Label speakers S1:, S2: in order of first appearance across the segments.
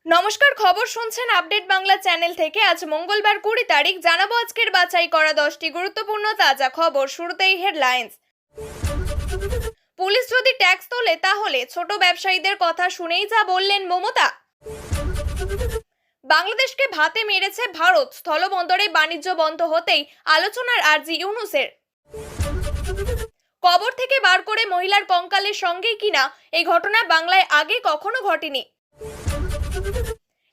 S1: নমস্কার, খবর শুনছেন আপডেট বাংলা চ্যানেল থেকে। আজ মঙ্গলবার 20 তারিখ। জানাবো আজকের বাছাই করা 10টি গুরুত্বপূর্ণ তাজা খবর। শুরুতেই হেডলাইন্স। পুলিশ যদি ট্যাক্স তোলে তাহলে ছোট ব্যবসায়ীদের কথা শুনেই যা বললেন মমতা। বাংলাদেশকে ভাতে মেরেছে ভারত, স্থলবন্দরে বাণিজ্য বন্ধ হতেই আলোচনার আর্জি ইউনূসের। কবর থেকে বার করে মহিলার কঙ্কালের সঙ্গেই কিনা এই ঘটনা বাংলায় আগে কখনো ঘটেনি।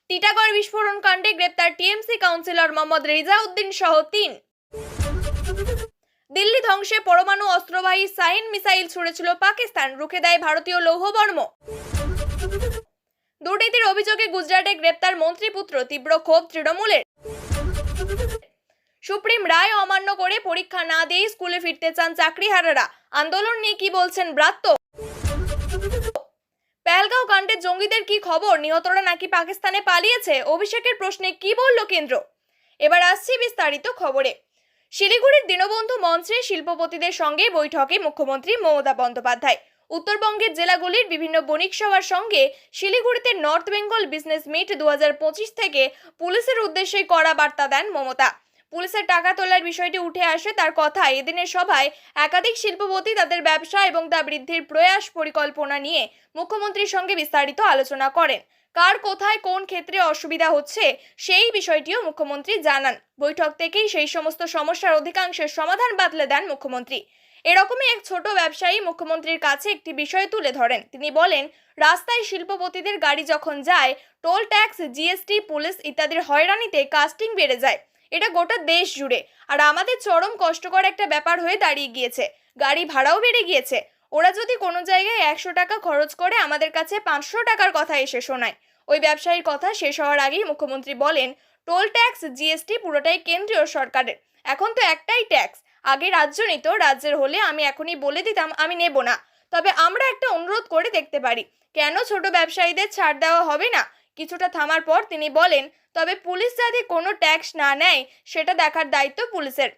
S1: টিটাগড় বিস্ফোরণ কাণ্ডে গ্রেপ্তার টিএমসি কাউন্সিলর মোহাম্মদ রেজাউদ্দিন সহ 3। দিল্লি ধ্বংসে পরমাণু অস্ত্রবাহী সাইন মিসাইল ছুড়েছিল পাকিস্তান, রুখে দেয় ভারতীয় লৌহবর্ম। দুর্নীতির অভিযোগে গুজরাটে গ্রেপ্তার মন্ত্রীপুত্র, তীব্র ক্ষোভ তৃণমূলের। সুপ্রিম রায় অমান্য করে পরীক্ষা না দিয়ে স্কুলে ফিরতে চান চাকরিহারারা, আন্দোলন নিয়ে কি বলছেন ব্রাত্য। পেহেলগাঁও কাণ্ডে জঙ্গিদের কি খবর, নিহতরা নাকি পাকিস্তানে পালিয়েছে, অভিষেকের প্রশ্নে কি বলল কেন্দ্র। এবার আসছি বিস্তারিত খবরে। শিলিগুড়ির দীনবন্ধু মঞ্চে শিল্পপতিদের সঙ্গে বৈঠকে মুখ্যমন্ত্রী মমতা বন্দ্যোপাধ্যায়। উত্তরবঙ্গের জেলাগুলির বিভিন্ন বণিক সভার সঙ্গে শিলিগুড়িতে নর্থ বেঙ্গল বিজনেস মিট 2025 থেকে পুলিশের উদ্দেশ্যে কড়া বার্তা দেন মমতা। পুলিশের টাকা তোলার বিষয়টি উঠে আসে তার কথায়। এদিনের সভায় একাধিক শিল্পপতি তাদের ব্যবসা এবং তা বৃদ্ধির প্রয়াস পরিকল্পনা নিয়ে মুখ্যমন্ত্রীর সঙ্গে বিস্তারিত আলোচনা করেন। কার কোথায় কোন ক্ষেত্রে অসুবিধা হচ্ছে সেই বিষয়টিও মুখ্যমন্ত্রী জানান। বৈঠক থেকেই সেই সমস্ত সমস্যার অধিকাংশের সমাধান বাতলে দেন মুখ্যমন্ত্রী। এরকমই এক ছোট ব্যবসায়ী মুখ্যমন্ত্রীর কাছে একটি বিষয় তুলে ধরেন। তিনি বলেন, রাস্তায় শিল্পপতিদের গাড়ি যখন যায়, টোল ট্যাক্স, জিএসটি, পুলিশ ইত্যাদির হয়রানিতে কাস্টিং বেড়ে যায়। এটা গোটা দেশ জুড়ে, আর আমাদের চরম কষ্টকর একটা ব্যাপার হয়ে দাঁড়িয়ে গিয়েছে। গাড়ি ভাড়াও বেড়ে গিয়েছে। ওরা যদি কোনো জায়গায় 100 টাকা খরচ করে আমাদের কাছে 500 টাকার কথা এসে শোনায়। ওই ব্যবসায়ীর কথা শেষ হওয়ার আগেই মুখ্যমন্ত্রী বলেন, টোল ট্যাক্স, জিএসটি পুরোটাই কেন্দ্রীয় সরকারের। এখন তো একটাই ট্যাক্স, আগে রাজ্য নিত, রাজ্যের হলে আমি এখনই বলে দিতাম আমি নেব না। তবে আমরা একটা অনুরোধ করে দেখতে পারি, কেন ছোট ব্যবসায়ীদের ছাড় দেওয়া হবে না। কিছুটা থামার পর তিনি বলেন, তবে পুলিশ যাতে কোনো ট্যাক্স না নেয় সেটা দেখার দায়িত্ব পুলিশের।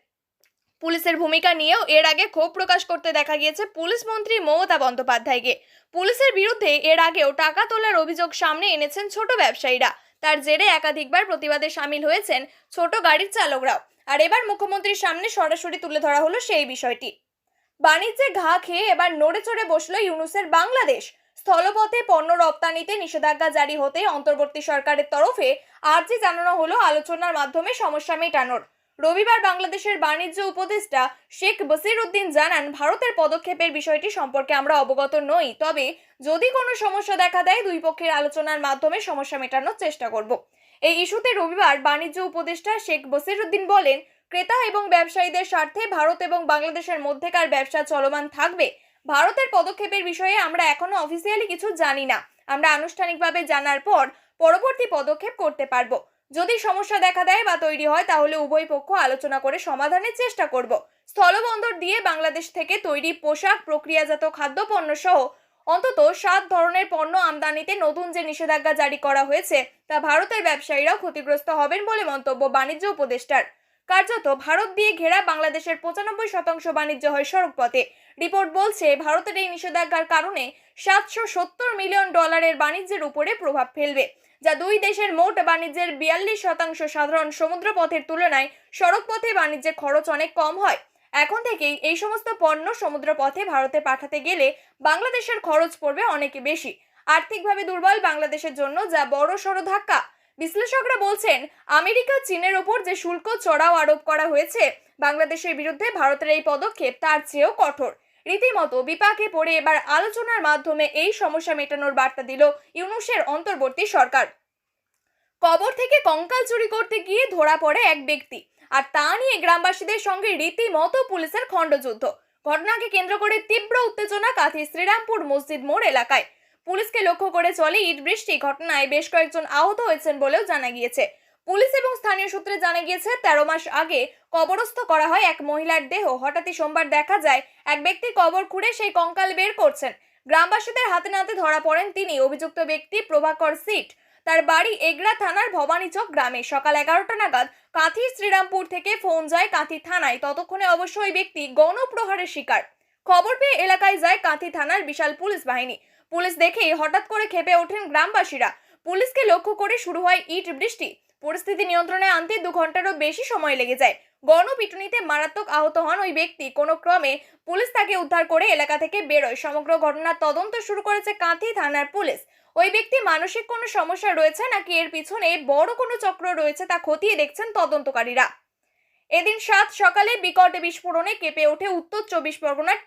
S1: পুলিশের ভূমিকা নিয়েও এর আগে ক্ষোভ প্রকাশ করতে দেখা গিয়েছে পুলিশ মন্ত্রী মমতা বন্দ্যোপাধ্যায়কে। পুলিশের বিরুদ্ধে এর আগেও টাকা তোলার অভিযোগ সামনে এনেছেন ছোট ব্যবসায়ীরা। তার জেরে একাধিকবার প্রতিবাদে সামিল হয়েছেন ছোট গাড়ির চালকরাও। আর এবার মুখ্যমন্ত্রীর সামনে সরাসরি তুলে ধরা হলো সেই বিষয়টি। বাণিজ্যে ঘা খেয়ে এবার নড়ে চড়ে বসলো ইউনূসের বাংলাদেশ। স্থলপথে পণ্য রপ্তানিতে নিষেধাজ্ঞা জারি হতে অন্তর্বর্তী সরকারের তরফে আর্জি জানানো হলো আলোচনার মাধ্যমে সমস্যা মেটানোর। রবিবার বাংলাদেশের বাণিজ্য উপদেষ্টা শেখ বসিরউদ্দিন জানান, ভারতের পদক্ষেপের বিষয়টি সম্পর্কে আমরা অবগত নই, তবে যদি কোনো সমস্যা দেখা দেয় দুই পক্ষের আলোচনার মাধ্যমে সমস্যা মেটানোর চেষ্টা করব। এই ইস্যুতে রবিবার বাণিজ্য উপদেষ্টা শেখ বসিরউদ্দিন বলেন, ক্রেতা এবং ব্যবসায়ীদের স্বার্থে ভারত এবং বাংলাদেশের মধ্যেকার ব্যবসা চলমান থাকবে। ভারতের পদক্ষেপের বিষয়ে আমরা এখনো অফিসিয়ালি কিছু জানি না। আমরা আনুষ্ঠানিকভাবে জানার পর পরবর্তী পদক্ষেপ করতে পারবো। যদি সমস্যা দেখা দেয় বা তৈরি হয় তাহলে উভয় পক্ষ আলোচনা করে সমাধানের চেষ্টা করব। স্থলবন্দর দিয়ে বাংলাদেশ থেকে তৈরি পোশাক, প্রক্রিয়াজাত খাদ্যপণ্য সহ অন্তত 7 ধরনের পণ্য আমদানিতে নতুন যে নিষেধাজ্ঞা জারি করা হয়েছে তা ভারতের ব্যবসায়ীরাও ক্ষতিগ্রস্ত হবেন বলে মন্তব্য বাণিজ্য উপদেষ্টার। কার্যত ভারত দিয়ে ঘেরা বাংলাদেশের 95% বাণিজ্য হয় সড়কপথে। রিপোর্ট বলছে, ভারতের এই নিষেধাজ্ঞার কারণে $770 মিলিয়ন বাণিজ্যের উপরে প্রভাব ফেলবে, যা দুই দেশের মোট বাণিজ্যের 42%। সাধারণ সমুদ্রপথের তুলনায় সড়কপথে বাণিজ্যে খরচ অনেক কম হয়। এখন থেকেই এই সমস্ত পণ্য সমুদ্রপথে ভারতে পাঠাতে গেলে বাংলাদেশের খরচ পড়বে অনেক বেশি। আর্থিকভাবে দুর্বল বাংলাদেশের জন্য যা বড়সড় ধাক্কা। বিশ্লেষকরা বলছেন, আমেরিকা চীনের ওপর যে শুল্ক চড়াও আরোপ করা হয়েছে বাংলাদেশের বিরুদ্ধে, ভারতের এই পদক্ষেপ তার চেয়েও কঠোর। রীতিমতো বিপাকে পড়ে এবার আলোচনার মাধ্যমে এই সমস্যা মেটানোর বার্তা দিল ইউনূসের অন্তর্বর্তী সরকার। কবর থেকে কঙ্কাল চুরি করতে গিয়ে ধরা পড়ে এক ব্যক্তি, আর তা নিয়ে গ্রামবাসীদের সঙ্গে রীতিমতো পুলিশের খণ্ডযুদ্ধ। ঘটনাকে কেন্দ্র করে তীব্র উত্তেজনা কাঁথির শ্রীরামপুর মসজিদ মোড় এলাকায়। পুলিশকে লক্ষ্য করে চলে ইট বৃষ্টি। ঘটনায় বেশ কয়েকজন আহত হয়েছেন বলেও জানা গিয়েছে। পুলিশ এবং স্থানীয় সূত্রে জানা গিয়েছে, 13 মাস আগে কবরস্থ করা হয় এক মহিলার দেহ। হঠাৎই সোমবার দেখা যায় এক ব্যক্তি কবর খুঁড়ে সেই কঙ্কাল বের করছেন। গ্রামবাসীদের হাতে নাতে ধরা পড়েন তিনি। অভিযুক্ত ব্যক্তি প্রভাকর সিট। তার বাড়ি এগড়া থানার ভবানীচক গ্রামে। সকাল 11টা নাগাদ কাঁথির শ্রীরামপুর থেকে ফোন যায় কাঁথি থানায়। ততক্ষণে অবশ্য ওই ব্যক্তি গণপ্রহারের শিকার। খবর পেয়ে এলাকায় যায় কাঁথি থানার বিশাল পুলিশ বাহিনী। পুলিশ দেখেই হঠাৎ করে ক্ষেপে ওঠেন গ্রামবাসীরা। পুলিশকে লক্ষ্য করে শুরু হয় ইট বৃষ্টি। পরিস্থিতি নিয়ন্ত্রণে আনতে 2 ঘন্টারও বেশি সময় লেগে যায়। গণপিটুনিতে মারাত্মক আহত হন ওই ব্যক্তি। কোনো ক্রমে পুলিশ তাকে উদ্ধার করে এলাকা থেকে বেরোয়। সমগ্র ঘটনার তদন্ত শুরু করেছে কাঁথি থানার পুলিশ। ওই ব্যক্তি মানসিক কোনো সমস্যা রয়েছে নাকি এর পিছনে বড় কোনো চক্র রয়েছে তা খতিয়ে দেখছেন তদন্তকারীরা। এদিন 7 সকালে বিকট বিস্ফোরণে কেঁপে ওঠে উত্তর 24 পরগনার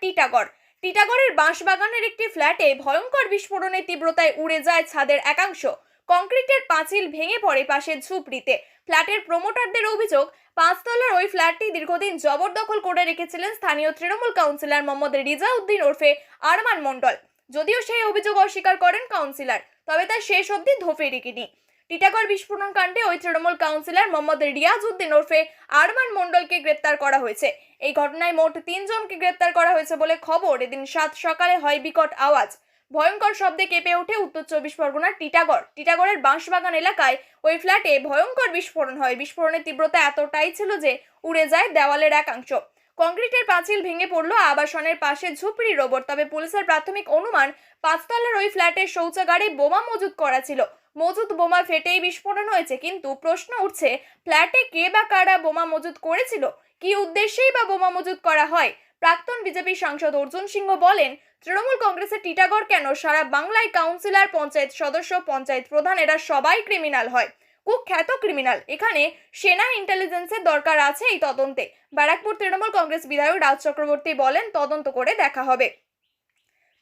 S1: টিটাগড়ের বাঁশবাগানের একটি ফ্ল্যাটে ভয়ঙ্কর বিস্ফোরণের তীব্রতায় উড়ে যায় ছাদের একাংশ। কংক্রিটের পাঁচিল ভেঙে পড়ে পাশের ঝুপড়িতে। ফ্ল্যাটের প্রমোটারদের অভিযোগ, 5 তলার ওই ফ্ল্যাটটি দীর্ঘদিন জবরদখল করে রেখেছিলেন স্থানীয় তৃণমূল কাউন্সিলর মোহাম্মদ রিজাউদ্দিন ওরফে আরমান মণ্ডল। যদিও সেই অভিযোগ অস্বীকার করেন কাউন্সিলর, তবে তা শেষ অবধি ধোপে রেখেনি। টিটাগড় বিস্ফোরণ কাণ্ডে ওই তৃণমূল কাউন্সিলর মোহাম্মদ রিয়াজউদ্দিন ওরফে আরমান মণ্ডলকে গ্রেপ্তার করা হয়েছে। এই ঘটনায় মোট 3 জনকে গ্রেপ্তার করা হয়েছে বলে খবর। এদিন 7 সকালে হয় বিকট আওয়াজ, ভয়ঙ্কর শব্দে কেঁপে ওঠে উত্তর 24 পরগনার টিটাগড়ের বাঁশবাগান এলাকায় ওই ফ্ল্যাটে ভয়ঙ্কর বিস্ফোরণ হয়। বিস্ফোরণের তীব্রতা এতটাই ছিল যে উড়ে যায় দেওয়ালের একাংশ। কংক্রিটের পাঁচিল ভেঙে পড়লো আবাসনের পাশে ঝুপড়ির ওপর। তবে পুলিশের প্রাথমিক অনুমান, 5 তলার ওই ফ্ল্যাটের শৌচাগারে বোমা মজুত করা ছিল। মজুত বোমা ফেটেই বিস্ফোরণ হয়েছে। কিন্তু প্রশ্ন উঠছে, ফ্ল্যাটে কে বা কারা বোমা মজুত করেছিল, কি উদ্দেশ্যেই বা বোমা মজুত করা হয়? প্রাক্তন বিজেপি সাংসদ অর্জুন সিংহ বলেন, তৃণমূল কংগ্রেসের টিটাগড় কেন, সারা বাংলায় কাউন্সিলর, পঞ্চায়েত সদস্য, পঞ্চায়েত প্রধান এরা সবাই ক্রিমিনাল হয়, কুখ্যাত ক্রিমিনাল। এখানে সেনা ইন্টেলিজেন্সের দরকার আছে এই তদন্তে। ব্যারাকপুর তৃণমূল কংগ্রেস বিধায়ক রাজ চক্রবর্তী বলেন, তদন্ত করে দেখা হবে।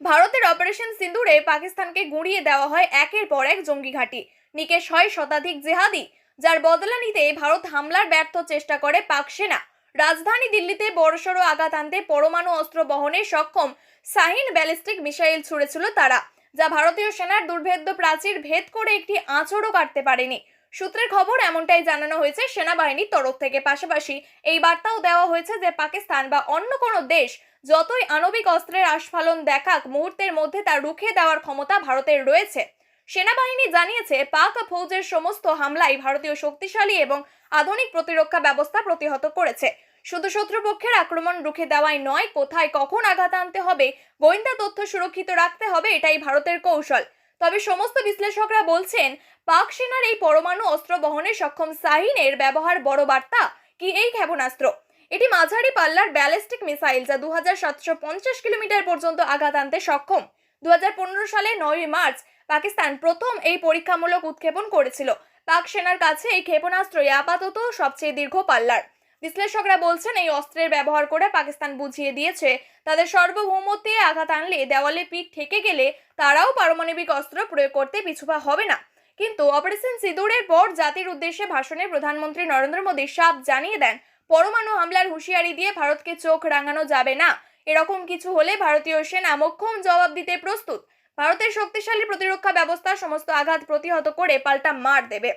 S1: ভারতের অপারেশন সিন্দুরে পাকিস্তানকে গুঁড়িয়ে দেওয়া হয় একের পর এক জঙ্গি ঘাঁটি। নিকেশ হয় শতাধিক জেহাদি, যার বদলা নিতে ভারত হামলার ব্যর্থ চেষ্টা করে পাক সেনা। রাজধানী দিল্লিতে বড়সড় আঘাত আনতে পরমাণু অস্ত্র বহনে সক্ষম শাহিন ব্যালিস্টিক মিসাইল ছুড়েছিল তারা, যা ভারতীয় সেনার দুর্ভেদ্য প্রাচীর ভেদ করে একটি আঁচড়ও কাটতে পারেনি। সূত্রের খবর, এমনটাই জানানো হয়েছে সেনাবাহিনীর তরফ থেকে। পাশাপাশি এই বার্তাও দেওয়া হয়েছে যে পাকিস্তান বা অন্য কোনো দেশ যতই আণবিক অস্ত্রের আস্ফালন দেখাক, মুহূর্তের মধ্যে তা রুখে দেওয়ার ক্ষমতা ভারতের রয়েছে। সেনাবাহিনী জানিয়েছে, পাক ফৌজের সমস্ত হামলাই ভারতীয় শক্তিশালী এবং আধুনিক প্রতিরক্ষা ব্যবস্থা প্রতিহত করেছে। শুধু শত্রুপক্ষের আক্রমণ রুখে দেওয়াই নয়, কোথায় কখন আঘাত আনতে হবে, গোয়েন্দা তথ্য সুরক্ষিত রাখতে হবে, এটাই ভারতের কৌশল। তবে সমস্ত বিশ্লেষকরা বলছেন, পাক সেনার এই পরমাণু অস্ত্র বহনে সক্ষম শাহিনের ব্যবহার বড় বার্তা কি এই ক্ষেপণাস্ত্র? এটি মাঝারি পাল্লার ব্যালিস্টিক মিসাইল, যা 2750 কিলোমিটার পর্যন্ত আঘাত আনতে সক্ষম। 2015 সালে 9 মার্চ পাকিস্তান প্রথম এই পরীক্ষামূলক উৎক্ষেপণ করেছিল। পাক সেনার কাছে এই ক্ষেপণাস্ত্রই আপাতত সবচেয়ে দীর্ঘ পাল্লার। বিশ্লেষকরা বলছেন, এই অস্ত্রের ব্যবহার করে পাকিস্তান বুঝিয়ে দিয়েছে, তাদের সার্বভৌমত্বে আঘাত আনলে, দেওয়ালে পিঠ ঠেকে গেলে তারাও পারমাণবিক অস্ত্র প্রয়োগ করতে পিছুপা হবে না। কিন্তু অপারেশন সিঁদুরের পর জাতির উদ্দেশ্যে ভাষণে প্রধানমন্ত্রী নরেন্দ্র মোদী সাফ জানিয়ে দেন, পরমাণু হামলার হুঁশিয়ারি দিয়ে ভারতকে চোখ রাঙানো যাবে না। এরকম কিছু হলে ভারতীয় সেনা মোক্ষম জবাব দিতে প্রস্তুত। ভারতের শক্তিশালী প্রতিরক্ষা ব্যবস্থা সমস্ত আঘাত প্রতিহত করে পাল্টা মার দেবে।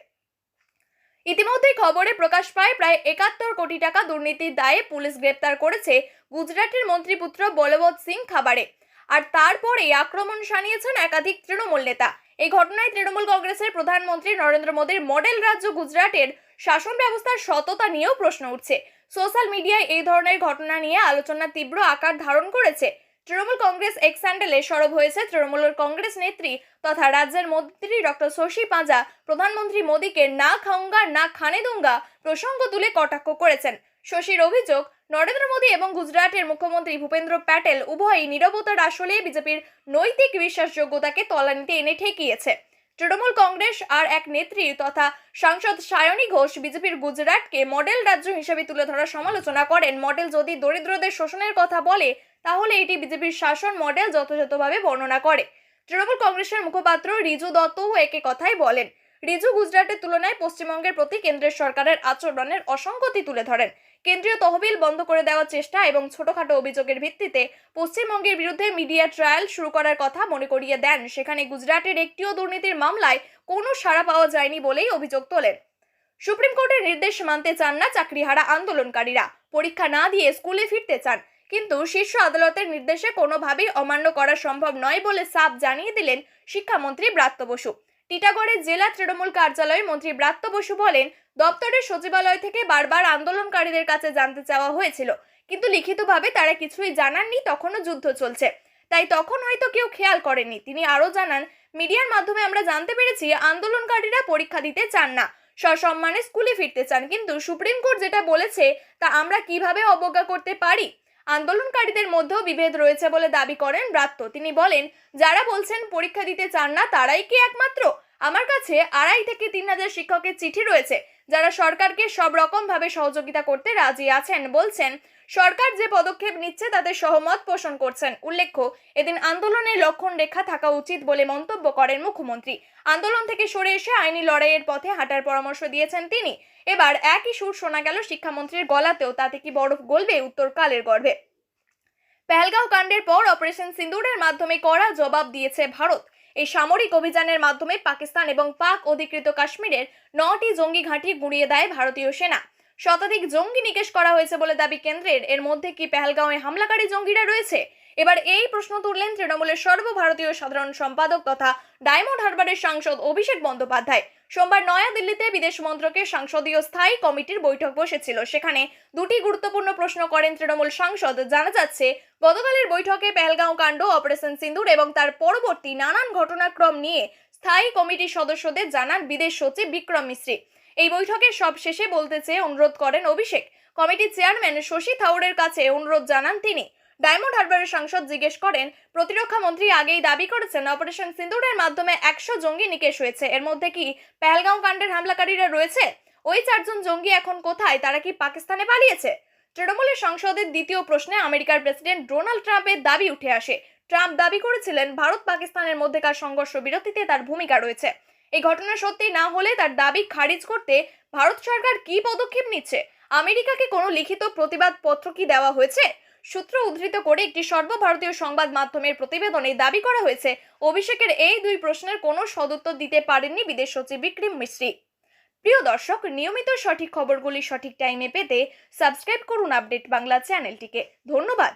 S1: ইতিমধ্যে খবরে প্রকাশ পায়, প্রায় 71 কোটি টাকা দুর্নীতির দায়ে পুলিশ গ্রেপ্তার করেছে গুজরাটের মন্ত্রীপুত্র বলবৎ সিং খাবারে। আর তারপরে আক্রমণ শানিয়েছেন একাধিক তৃণমূল নেতা। এই ঘটনায় তৃণমূল কংগ্রেসের প্রধানমন্ত্রী নরেন্দ্র মোদীর মডেল রাজ্য গুজরাটের শাসন ব্যবস্থার সততা নিয়েও প্রশ্ন উঠছে। সোশ্যাল মিডিয়ায় এই ধরনের ঘটনা নিয়ে আলোচনা তীব্র আকার ধারণ করেছে। তৃণমূল কংগ্রেস এক্স হ্যান্ডেলে সরব হয়েছে তৃণমূলের কংগ্রেস নেত্রী তথা রাজ্যের মন্ত্রী ডক্টর শশী পাঁজা। প্রধানমন্ত্রী মোদীকে না খাউঙ্গা না খানে দুঙ্গা প্রসঙ্গ তুলে কটাক্ষ করেছেন। শশীর অভিযোগ, নরেন্দ্র মোদী এবং গুজরাটের মুখ্যমন্ত্রী ভূপেন্দ্র প্যাটেল উভয়ই নীরবতার আসলে বিজেপির নৈতিক বিশ্বাসযোগ্যতাকে তলানিতে এনে ঠেকিয়েছে। তৃণমূল কংগ্রেস আর এক নেত্রী তথা সাংসদ সায়নী ঘোষ বিজেপির গুজরাটকে মডেল রাজ্য হিসেবে তুলে ধরার সমালোচনা করেন। মডেল যদি দরিদ্রদের শোষণের কথা বলে, তাহলে এটি বিজেপির শাসন মডেল যথাযথভাবে বর্ণনা করে। তৃণমূল কংগ্রেসের মুখপাত্র রিজু দত্তও একই কথাই বলেন। রিজু গুজরাটের তুলনায় পশ্চিমবঙ্গের প্রতি কেন্দ্রের সরকারের আচরণের অসঙ্গতি তুলে ধরেন। কেন্দ্রীয় তহবিল বন্ধ করে দেওয়ার চেষ্টা এবং ছোটখাটো অভিযোগের ভিত্তিতে পশ্চিমবঙ্গের বিরুদ্ধে মিডিয়া ট্রায়াল শুরু করার কথা মনে করিয়ে দেন। সেখানে গুজরাটের একটিও দুর্নীতির মামলায় কোনো সাড়া পাওয়া যায়নি বলেই অভিযোগ তোলেন। সুপ্রিম কোর্টের নির্দেশ মানতে চান না চাকরিহারা আন্দোলনকারীরা, পরীক্ষা না দিয়ে স্কুলে ফিরতে চান। কিন্তু শীর্ষ আদালতের নির্দেশে কোনোভাবেই অমান্য করা সম্ভব নয় বলে সাফ জানিয়ে দিলেন শিক্ষামন্ত্রী ব্রাত্য বসু। টিটাগড়ের জেলা তৃণমূল কার্যালয়ে মন্ত্রী ব্রাত্য বসু বলেন, দপ্তরের সচিবালয় থেকে বারবার আন্দোলনকারীদের কাছে জানতে চাওয়া হয়েছিল, কিন্তু লিখিতভাবে তারা কিছুই জানাননি। তখনও যুদ্ধ চলছে, তাই তখন হয়তো কেউ খেয়াল করেনি। তিনি আরও জানান, মিডিয়ার মাধ্যমে আমরা জানতে পেরেছি আন্দোলনকারীরা পরীক্ষা দিতে চান না, সসম্মানে স্কুলে ফিরতে চান, কিন্তু সুপ্রিম কোর্ট যেটা বলেছে তা আমরা কিভাবে অবজ্ঞা করতে পারি? আন্দোলনকারীদের মধ্যেও বিভেদ রয়েছে বলে দাবি করেন ব্রাত্য। তিনি বলেন, যারা বলছেন পরীক্ষা দিতে চান না তারাই কি একমাত্র? আমার কাছে 2,500 থেকে 3,000 শিক্ষকের চিঠি রয়েছে যারা সরকারকে সব রকম ভাবে সহযোগিতা করতে রাজি আছেন, বলছেন সরকার যে পদক্ষেপ নিচ্ছে তাতে সহমত পোষণ করছেন। উল্লেখ্য, এদিন আন্দোলনের লক্ষণ রেখা থাকা উচিত বলে মন্তব্য করেন মুখ্যমন্ত্রী। আন্দোলন থেকে সরে এসে আইনি লড়াইয়ের পথে হাঁটার পরামর্শ দিয়েছেন তিনি। এবার একই সুর শোনা গেল শিক্ষামন্ত্রীর গলাতেও। তাতে কি বরফ গলবে উত্তরকালের গর্ভে? পেহেলগাঁও কাণ্ডের পর অপারেশন সিন্দুরের মাধ্যমে কড়া জবাব দিয়েছে ভারত। এই সামরিক অভিযানের মাধ্যমে পাকিস্তান এবং পাক অধিকৃত কাশ্মীরের 9টি জঙ্গি ঘাঁটি গুঁড়িয়ে দেয় ভারতীয় সেনা। শতাধিক জঙ্গি নিকেশ করা হয়েছে বলে দাবি কেন্দ্রের। এর মধ্যে কি পেহেলগাঁওয়ে হামলাকারী জঙ্গিরা রয়েছে? এবার এই প্রশ্ন তুললেন তৃণমূলের সর্বভারতীয় সাধারণ সম্পাদক তথা ডায়মন্ড হারবারের সাংসদ অভিষেক বন্দ্যোপাধ্যায়। সোমবার নয়াদিল্লিতে বিদেশ মন্ত্রকের সংসদীয় স্থায়ী কমিটির বৈঠক বসেছিল। সেখানে দুটি গুরুত্বপূর্ণ প্রশ্ন করেন তৃণমূল সাংসদ। জানা যাচ্ছে, গতকালের বৈঠকে পেহেলগাঁও কাণ্ড, অপারেশন সিন্দুর এবং তার পরবর্তী নানান ঘটনাক্রম নিয়ে স্থায়ী কমিটির সদস্যদের জানান বিদেশ সচিব বিক্রম মিশ্রি। এই বৈঠকে সব শেষে বলতে চেয়ে অনুরোধ করেন অভিষেক। কমিটির চেয়ারম্যান শশী থাউরের কাছে অনুরোধ জানান তিনি। ডায়মন্ড হারবারের সাংসদ জিজ্ঞেস করেন, প্রতিরক্ষা মন্ত্রী আগেই দাবি করেছেন অপারেশন সিন্দুরের মাধ্যমে 100 জঙ্গি নিকেশ হয়েছে। এর মধ্যে কি পেহেলগাঁও কাণ্ডের হামলাকারীরা রয়েছে? ওই 4 জন জঙ্গি এখন কোথায়? তারা কি পাকিস্তানে পালিয়েছে? তৃণমূলের সংসদের দ্বিতীয় প্রশ্নে আমেরিকার প্রেসিডেন্ট ডোনাল্ড ট্রাম্পের দাবি উঠে আসে। ট্রাম্প দাবি করেছিলেন ভারত পাকিস্তানের মধ্যেকার সংঘর্ষ বিরতিতে তার ভূমিকা রয়েছে। এই ঘটনা সত্যি না হলে তার দাবি খারিজ করতে ভারত সরকার কি পদক্ষেপ নিচ্ছে? আমেরিকাকে কোনো লিখিত প্রতিবাদ পত্র কি দেওয়া হয়েছে? সূত্র উদ্ধৃত করে একটি সর্বভারতীয় সংবাদ মাধ্যমের প্রতিবেদনে দাবি করা হয়েছে, অভিষেকের এই দুই প্রশ্নের কোনো সদুত্তর দিতে পারেননি বিদেশ সচিব বিক্রম মিশ্রি। প্রিয় দর্শক, নিয়মিত সঠিক খবরগুলি সঠিক টাইমে পেতে সাবস্ক্রাইব করুন আপডেট বাংলা চ্যানেলটিকে। ধন্যবাদ।